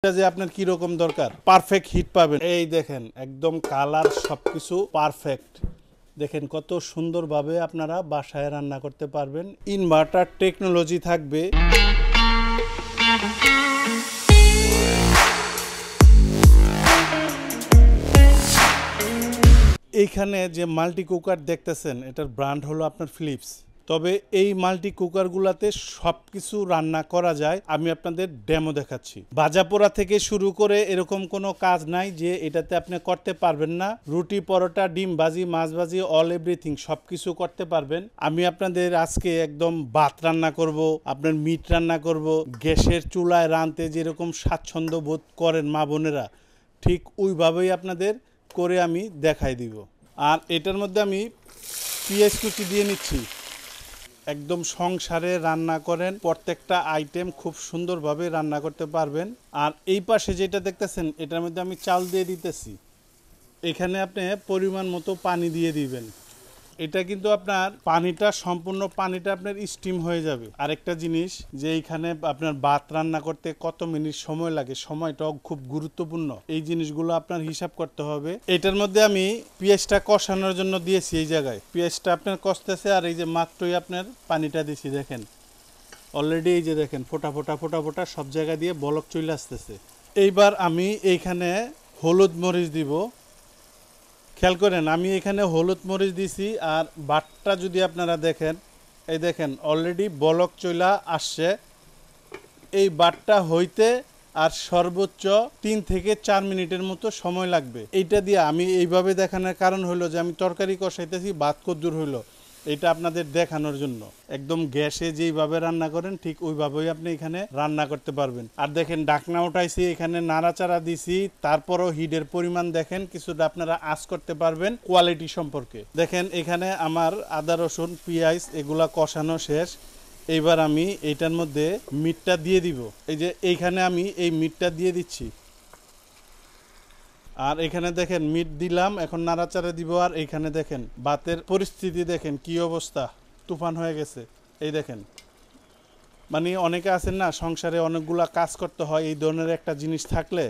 যে আপনার কি রকম দরকার পারফেক্ট হিট পাবেন। এই দেখেন একদম কালার সবকিছু পারফেক্ট। দেখেন কত সুন্দরভাবে আপনারা বাসায় রান্না করতে পারবেন। ইনভার্টার টেকনোলজি থাকবে। এইখানে যে মাল্টি কুকার দেখতেছেন এটার ব্র্যান্ড হলো আপনার ফিলিপস। তবে এই মাল্টি কুকারগুলোতে সব কিছু রান্না করা যায়। আমি আপনাদের ডেমো দেখাচ্ছি। ভাজা পোড়া থেকে শুরু করে এরকম কোনো কাজ নাই যে এটাতে আপনি করতে পারবেন না। রুটি, পরোটা, ডিম ভাজি, মাছ ভাজি, অল এভরিথিং সব কিছু করতে পারবেন। আমি আপনাদের আজকে একদম ভাত রান্না করব, আপনার মিট রান্না করব। গ্যাসের চুলায় রাঁধতে যেরকম স্বাচ্ছন্দ্য বোধ করেন মা বোনেরা, ঠিক ওইভাবেই আপনাদের করে আমি দেখাই দিব। আর এটার মধ্যে আমি পেঁয়াজ কুচি দিয়ে নিচ্ছি। একদম সংসারে রান্না করেন, প্রত্যেকটা আইটেম খুব সুন্দরভাবে রান্না করতে পারবেন। আর এই পাশে যেটা দেখতেছেন এটার মধ্যে আমি চাল দিয়ে দিতেছি। এখানে আপনি পরিমাণ মতো পানি দিয়ে দিবেন। এটা কিন্তু আপনার পানিটা সম্পূর্ণ পানিটা আপনার স্টিম হয়ে যাবে। আরেকটা জিনিস যে এইখানে আপনার ভাত রান্না করতে কত মিনিট সময় লাগে, সময়টাও খুব গুরুত্বপূর্ণ। এই জিনিসগুলো আপনার হিসাব করতে হবে। এটার মধ্যে আমি পেঁয়াজটা কষানোর জন্য দিয়েছি। এই জায়গায় পেঁয়াজটা আপনার কষতেছে আর এই যে মাত্রই আপনার পানিটা দিয়েছি। দেখেন অলরেডি এই যে দেখেন ফোটা ফোটা ফোটা ফোটা সব জায়গায় দিয়ে বলক চলে আসতেছে। এইবার আমি এইখানে হলুদ মরিচ দিব। খেয়াল করেন আমি এখানে হলুদ মরিচ দিছি। আর বাটটা যদি আপনারা দেখেন, এই দেখেন অলরেডি বলক চইলা আসছে। এই বাটটা হইতে আর সর্বোচ্চ 3 থেকে 4 মিনিটের মতো সময় লাগবে। এইটা দিয়ে আমি এইভাবে দেখানোর কারণ হলো যে আমি তরকারি কষাইতেছি, ভাত কদ্দুর হইলো, এটা আপনাদের দেখানোর জন্য। একদম গ্যাসে যেইভাবে রান্না করেন ঠিক ওইভাবেই আপনি এখানে রান্না করতে পারবেন। আর দেখেন ঢাকনা উঠাইছি, এখানে নাড়াচাড়া দিছি, তারপরও হিটের পরিমাণ দেখেন কিছুটা আপনারা আঁচ করতে পারবেন কোয়ালিটি সম্পর্কে। দেখেন এখানে আমার আদা রসুন পেঁয়াজ এগুলা কষানো শেষ। এইবার আমি এইটার মধ্যে মিটটা দিয়ে দিব। এই যে এইখানে আমি এই মিটটা দিয়ে দিচ্ছি। আর এখানে দেখেন মিট দিলাম, এখন নাড়াচাড়া দিব। আর এইখানে দেখেন ভাতের পরিস্থিতি দেখেন কি অবস্থা, তুফান হয়ে গেছে। এই দেখেন মানে অনেকে আছেন না সংসারে অনেকগুলা কাজ করতে হয়, এই ধরনের একটা জিনিস থাকলে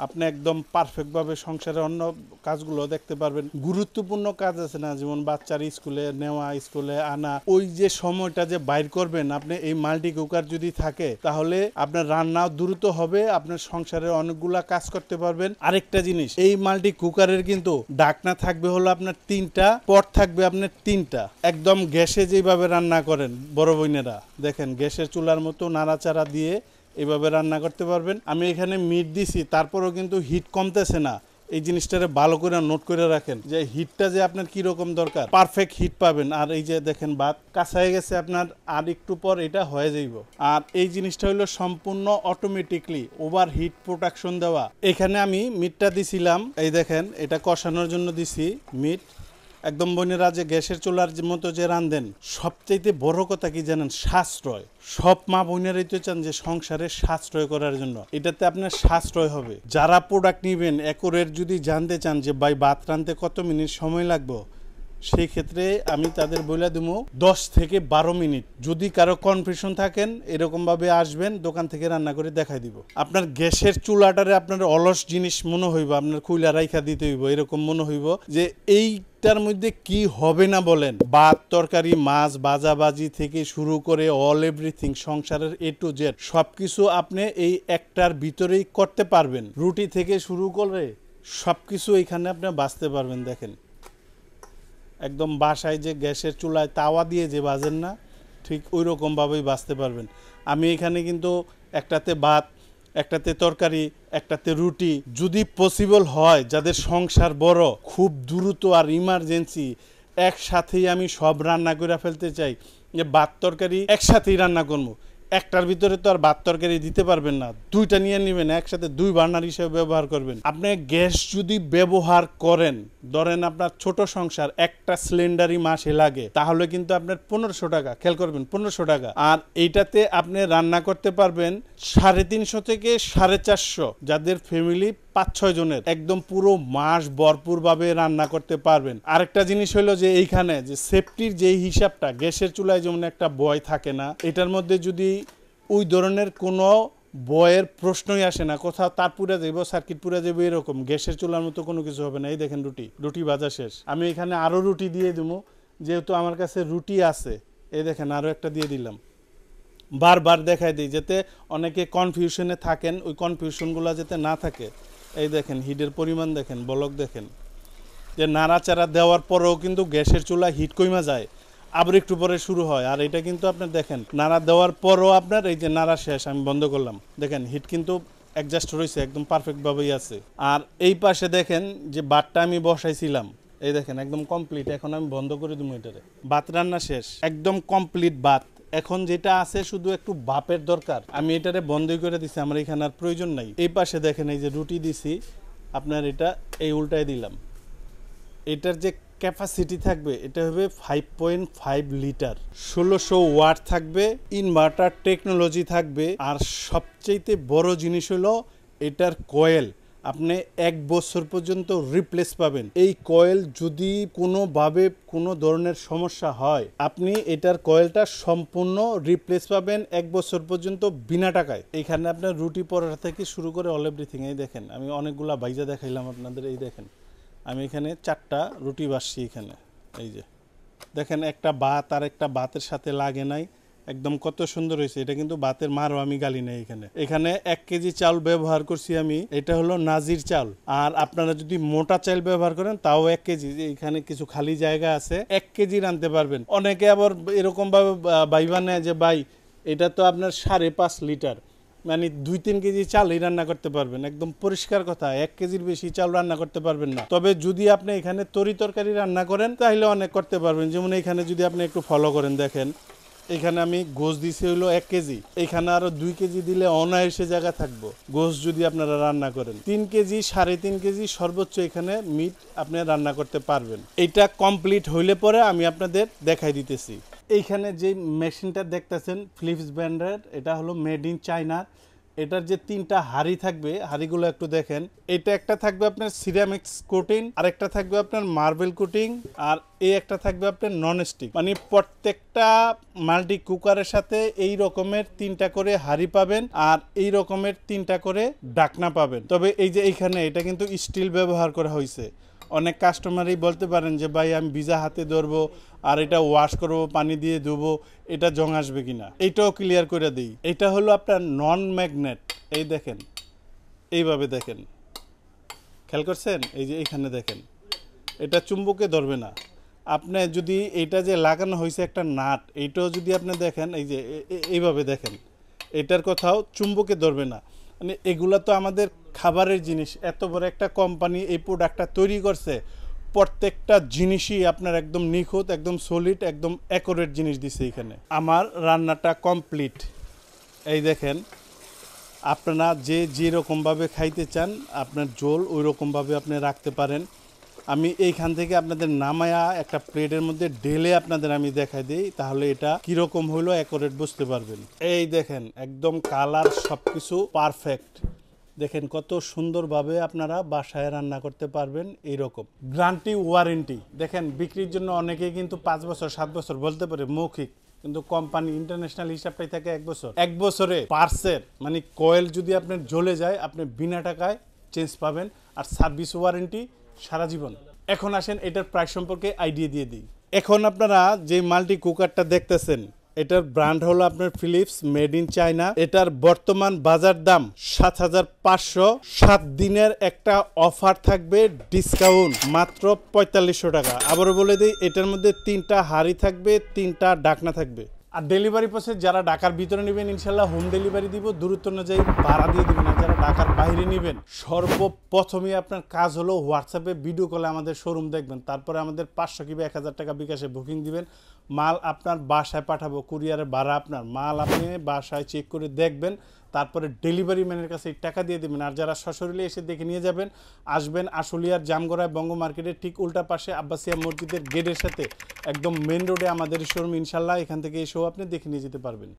আপনি একদম পারফেক্টভাবে সংসারে অন্য কাজগুলো দেখতে পারবেন। গুরুত্বপূর্ণ কাজ আছে না, যেমন বাচ্চার স্কুলে নেওয়া, স্কুলে আনা, ওই যে সময়টা যে বাইর করবেন আপনি এই মাল্টি কুকার যদি থাকে তাহলে আপনার রান্নাও দ্রুত হবে, আপনার সংসারে অনেকগুলা কাজ করতে পারবেন। আরেকটা জিনিস, এই মাল্টি কুকারের কিন্তু ঢাকনা থাকবে হলো আপনার 3টা, পট থাকবে আপনার 3টা। একদম গ্যাসে যেভাবে রান্না করেন বড় বোনেরা, দেখেন গ্যাসের চুলার মতো নাড়াচাড়া দিয়ে এভাবে রান্না করতে পারবেন। আমি এখানে মিট দিছি, তারপরেও কিন্তু হিট কমতেছে না। এই জিনিসটারে ভালো করে নোট করে রাখেন যে হিটটা যে আপনার কি রকম দরকার, পারফেক্ট হিট পাবেন। আর এই যে দেখেন ভাত কাঁচা হয়ে গেছে আপনার, আর একটু পর এটা হয়ে যাইব। আর এই জিনিসটা হলো সম্পূর্ণ অটোমেটিকলি ওভার হিট প্রোটেকশন দেওয়া। এখানে আমি মিটটা দিছিলাম, এই দেখেন এটা কষানোর জন্য দিছি মিট। একদম বোনেরা যে গ্যাসের চুলার মতো যে রান্ধেন, সবচাইতে বড় কথা কি জানেন, সাশ্রয়। সব মা বোনেরাই তো চান যে সংসারে সাশ্রয় করার জন্য, এটাতে আপনার সাশ্রয় হবে। যারা প্রোডাক্ট নেবেন একরের যদি জানতে চান যে ভাই ভাত রাঁধতে কত মিনিট সময় লাগবে, সেই ক্ষেত্রে আমি তাদের বলে দেবো 10 থেকে 12 মিনিট। যদি কারো কনফিউশন থাকেন এরকমভাবে আসবেন, দোকান থেকে রান্না করে দেখাই দিব। আপনার গ্যাসের চুলাটারে আপনার অলস জিনিস মনে হইব, আপনার খুইলা রাইখা দিতে হইব, এরকম মনে হইব যে এইটার মধ্যে কি হবে না বলেন। ভাত, তরকারি, মাছ, ভাজাভাজি থেকে শুরু করে অল এভরিথিং সংসারের A to Z সবকিছু আপনি এই একটার ভিতরেই করতে পারবেন। রুটি থেকে শুরু করে সবকিছু এখানে আপনি বাঁচতে পারবেন। দেখেন একদম বাসায় যে গ্যাসের চুলায় তাওয়া দিয়ে যে ভাজেন না, ঠিক ওই রকমভাবেই বাঁচতে পারবেন। আমি এখানে কিন্তু একটাতে ভাত, একটাতে তরকারি, একটাতে রুটি, যদি পসিবল হয় যাদের সংসার বড়, খুব দ্রুত আর ইমার্জেন্সি একসাথেই আমি সব রান্না করে ফেলতে চাই, যে ভাত তরকারি একসাথেই রান্না করবো, একটার ভিতরে তো আর ভাত তরকারি দিতে পারবেন না, 2টা নিয়ে নেবেন, একসাথে 2 বার্নার হিসেবে ব্যবহার করবেন। আপনি গ্যাস যদি ব্যবহার করেন, ধরেন আপনার ছোট সংসার, একটা সিলিন্ডারই মাসে লাগে, তাহলে কিন্তু আপনার 1500 টাকা, খেয়াল করবেন 1500 টাকা। আর এইটাতে আপনি রান্না করতে পারবেন 350 থেকে 450, যাদের ফ্যামিলি 5-6 জনের, একদম পুরো মাস ভরপুরভাবে রান্না করতে পারবেন। আরেকটা জিনিস হলো যে এইখানে যে সেফটির যে হিসাবটা, গ্যাসের চুলায় যেমন একটা ভয় থাকে না, এটার মধ্যে যদি ওই ধরনের কোনো বয়ের প্রশ্নই আসে না, কোথাও তার পুড়ে যাইব, সার্কিট পুড়ে যাইব, এরকম গ্যাসের চুলার মতো কোনো কিছু হবে না। এই দেখেন রুটি ভাজা শেষ। আমি এখানে আরও রুটি দিয়ে দেবো, যেহেতু আমার কাছে রুটি আছে। এই দেখেন আরও একটা দিয়ে দিলাম। বারবার দেখাই দিই যাতে অনেকে কনফিউশনে থাকেন, ওই কনফিউশনগুলো যাতে না থাকে। এই দেখেন হিটের পরিমাণ দেখেন, বলক দেখেন, যে নাড়াচাড়া দেওয়ার পরেও কিন্তু গ্যাসের চুলা হিট কমা যায়, আবার একটু পরে শুরু হয়। আর এটা কিন্তু আপনার দেখেন নাড়া দেওয়ার পরও আপনার এই যে নাড়া শেষ, আমি বন্ধ করলাম, দেখেন হিট কিন্তু অ্যাডজাস্ট রয়েছে, একদম পারফেক্টভাবেই আছে। আর এই পাশে দেখেন যে বাতটা আমি বসাইছিলাম, এই দেখেন একদম কমপ্লিট। এখন আমি বন্ধ করে দেবো এটারে। ভাত রান্না শেষ, একদম কমপ্লিট ভাত। এখন যেটা আছে শুধু একটু বাপের দরকার, আমি এটারে বন্ধই করে দিছি, আমার এখানে আর প্রয়োজন নাই। এই পাশে দেখেন এই যে রুটি দিছি আপনার, এটা এই উল্টায় দিলাম। এটার যে ক্যাপাসিটি থাকবে এটা হবে 5.5 লিটার, 1600 ওয়াট থাকবে, ইনভার্টার টেকনোলজি থাকবে। আর সবচেয়ে বড় জিনিস হলো এটার কয়েল, আপনি 1 বছর পর্যন্ত রিপ্লেস পাবেন। এই কয়েল যদি কোনোভাবে কোনো ধরনের সমস্যা হয়, আপনি এটার কয়েলটা সম্পূর্ণ রিপ্লেস পাবেন 1 বছর পর্যন্ত বিনা টাকায়। এখানে আপনার রুটি পরোটা থেকে শুরু করে অল এভরিথিং। এই দেখেন আমি অনেকগুলা ভাইজা দেখাইলাম আপনাদের। এই দেখেন আমি এখানে 4টা রুটি বাসছি এখানে। এই যে দেখেন একটা ভাত আর একটা ভাতের সাথে লাগে নাই, একদম কত সুন্দর হয়েছে। এটা কিন্তু ভাতের মারও আমি গালি নেই। এখানে 1 কেজি চাল ব্যবহার করছি আমি, এটা হলো নাজির চাল। আর আপনারা যদি মোটা চাল ব্যবহার করেন তাও 1 কেজি, এখানে কিছু খালি জায়গা আছে, 1 কেজি রানতে পারবেন। অনেকে আবার এরকম ভাবে ভাইবা নেয় যে ভাই এটা তো আপনার 5.5 লিটার, মানে 2-3 কেজি চালই রান্না করতে পারবেন। একদম পরিষ্কার কথা, 1 কেজির বেশি চাল রান্না করতে পারবেন না। তবে যদি আপনি এখানে তরি তরকারি রান্না করেন তাহলে অনেক করতে পারবেন। যেমন এখানে যদি আপনি একটু ফলো করেন, দেখেন এখানে আমি গোশ দিছি হইলো 1 কেজি, এখানে আরো 2 কেজি দিলে অনায়াসে জায়গা থাকবো গোশ যদি আপনারা রান্না করেন। 3 কেজি 3.5 কেজি সর্বোচ্চ এখানে মিট আপনি রান্না করতে পারবেন। এটা কমপ্লিট হইলে পরে আমি আপনাদের দেখাই দিতেছি। এইখানে যে মেশিনটা দেখতেছেন ফিলিপস ব্র্যান্ডের, এটা হলো মেড ইন চায়না। এটার যে 3টা হাঁড়ি থাকবে, হাঁড়িগুলো একটু দেখেন। এটা একটা থাকবে আপনার সিরামিক্স কোটিং, আর একটা থাকবে আপনার মার্বেল কোটিং, আর এই একটা থাকবে আপনার নন স্টিক। মানে প্রত্যেকটা মাল্টি কুকারের সাথে এই রকমের 3টা করে হাঁড়ি পাবেন, আর এই রকমের 3টা করে ঢাকনা পাবেন। তবে এই যে এইখানে এটা কিন্তু স্টিল ব্যবহার করা হয়েছে। অনেক কাস্টমারই বলতে পারেন যে ভাই আমি ভিজা হাতে ধরবো আর এটা ওয়াশ করবো, পানি দিয়ে ধুবো, এটা জং আসবে কিনা, এটাও ক্লিয়ার করে দিই। এটা হলো আপনার নন ম্যাগনেট। এই দেখেন এইভাবে দেখেন, খেয়াল করছেন? এই যে এইখানে দেখেন এটা চুম্বকে ধরবে না। আপনি যদি এটা যে লাগানো হয়েছে একটা নাট, এইটাও যদি আপনি দেখেন, এই যে এইভাবে দেখেন, এটার কোথাও চুম্বকে ধরবে না। মানে এগুলা তো আমাদের খাবারের জিনিস, এত বড় একটা কোম্পানি এই প্রোডাক্টটা তৈরি করছে, প্রত্যেকটা জিনিসই আপনার একদম নিখুঁত, একদম সলিড, একদম অ্যাকুরেট জিনিস দিছে এখানে। আমার রান্নাটা কমপ্লিট। এই দেখেন আপনারা যে যেরকমভাবে খাইতে চান আপনার ঝোল ওই রকমভাবে আপনি রাখতে পারেন। আমি এইখান থেকে আপনাদের নামায়া একটা প্লেটের মধ্যে ঢেলে আপনাদের আমি দেখাই দিই, তাহলে এটা কিরকম হলো অ্যাকুরেট বুঝতে পারবেন। এই দেখেন একদম কালার সবকিছু পারফেক্ট। দেখেন কত সুন্দরভাবে আপনারা বাসায় রান্না করতে পারবেন এইরকম। গ্যারান্টি ওয়ারেন্টি দেখেন, বিক্রির জন্য অনেকেই কিন্তু 5 বছর 7 বছর বলতে পারে মৌখিক, কিন্তু কোম্পানি ইন্টারন্যাশনাল হিসাবটাই থাকে 1 বছর। 1 বছরে পার্সের মানে কয়েল যদি আপনার জ্বলে যায় আপনি বিনা টাকায় চেঞ্জ পাবেন, আর সার্ভিস ওয়ারেন্টি সারা জীবন। এখন আসেন এটার প্রাইস সম্পর্কে আইডিয়া দিয়ে দিই। এখন আপনারা যে মাল্টি কুকারটা দেখতেছেন এটার ব্র্যান্ড হলো আপনার ফিলিপস, মেড ইন চায়না। এটার বর্তমান বাজার দাম 7,500। 7 দিনের একটা অফার থাকবে, ডিসকাউন্ট মাত্র 4500 টাকা। আবারও বলে দিই, এটার মধ্যে 3টা হাঁড়ি থাকবে, 3টা ঢাকনা থাকবে। আর ডেলিভারি প্রসেস যারা ঢাকার ভিতরে নেবেন ইনশাল্লাহ হোম ডেলিভারি দিব, দূরত্ব অনুযায়ী ভাড়া দিয়ে দিবেন। আর যারা ঢাকার বাইরে নেবেন সর্বপ্রথমে আপনার কাজ হলো হোয়াটসঅ্যাপে ভিডিও কলে আমাদের শোরুম দেখবেন, তারপরে আমাদের 500 কিংবা 1000 টাকা বিকাশে বুকিং দিবেন। মাল আপনার বাসায় পাঠাবো, কুরিয়ারের ভাড়া আপনার। মাল আপনি বাসায় চেক করে দেখবেন, তারপরে ডেলিভারি ম্যানের কাছে টাকা দিয়ে দেবেন। আর যারা সশরীরে এসে দেখে নিয়ে যাবেন, আসবেন আশুলিয়ার জামগড়ায় বঙ্গ মার্কেটের ঠিক উল্টা পাশে আব্বাসিয়া মসজিদের গেটের সাথে একদম মেন রোডে আমাদের শোরুম। ইনশাল্লাহ এখান থেকে এসেও আপনি দেখে নিয়ে যেতে পারবেন।